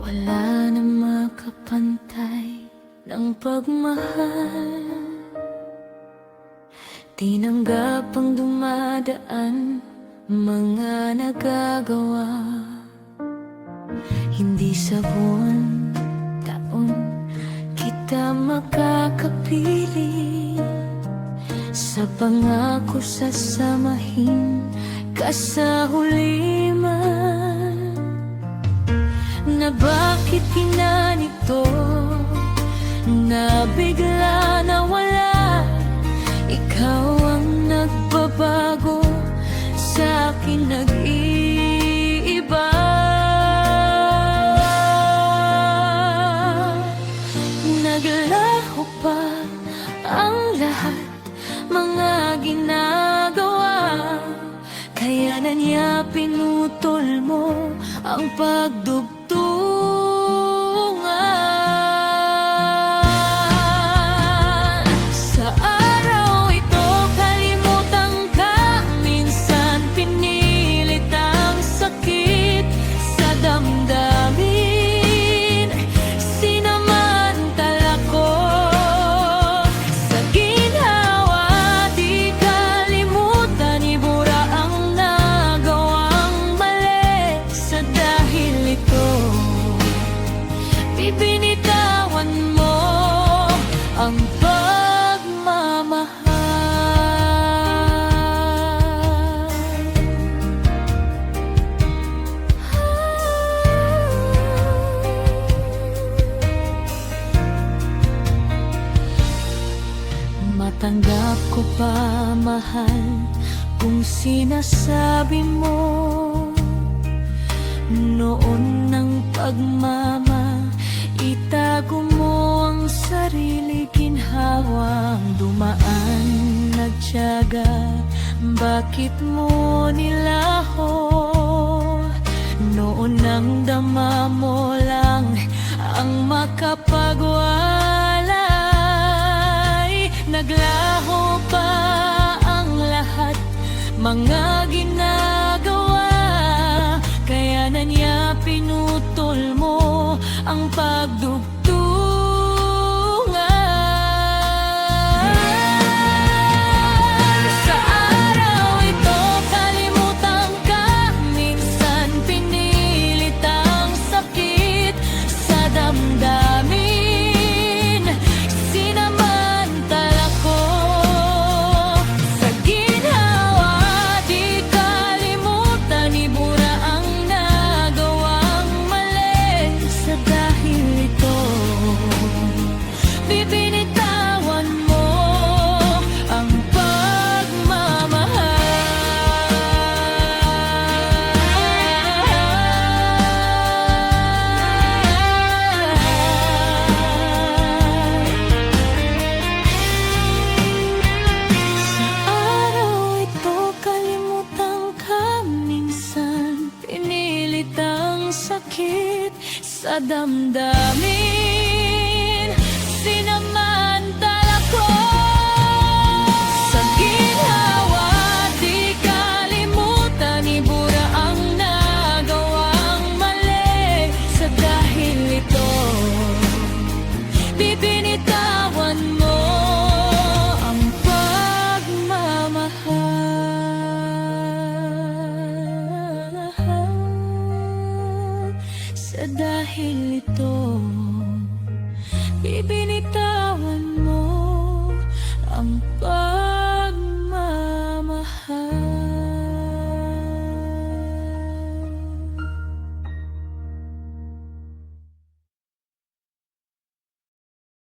Wala na makapantay ng pagmahal. Tinanggap ang dumadaan, mga nagagawa. Hindi sa buwan, taon kita makakapili. Sa pangako sasamahin ka sa huli man. Na bakit ginanito, na bigla na wala. Ikaw ang nagbabago, sa akin nag-iiba. Naglaho pa ang lahat, mga ginagawa. Kaya na niya pinutol mo ang pagdugtungan. Sa araw ito kalimutan ka, minsan pinilit ang sakit sa damdamin. Sinamantala ko sa ginhawa, di kalimutan, ibura ang nagawang mali. Sa dahil ito bibinitawan mo ang pagmamahal. Matanggap ko pa, mahal, kung sinasabi mo noon ng pagmama. Itago mo ang sarili, ginhawang dumaan, nagtiyaga. Bakit mo nilaho? Noon ang dama mo lang ang makapagwalay. Naglaho pa ang lahat, mga ginagawa. Kaya na niya pinutol mo ang pagdugtungan. Sa araw ito kalimutan ka, minsan pinilit ang sakit sa damdamin. Sinamantala ko sa ginhawa, di kalimutan, ibura ang nagawang mali. Sa dahil ito bibinitawan mo ang pagmamahal. Sa araw ito kalimutan ka, minsan pinilit ang sakit sa damdamin. Sinamantala ko sa ginhawa, di kalimutan, ibura ang nagawang mali. Sa dahil ito bibinitawan mo ang pagmamahal. Sa dahil ito bibinitawan mo ang pagmamahal.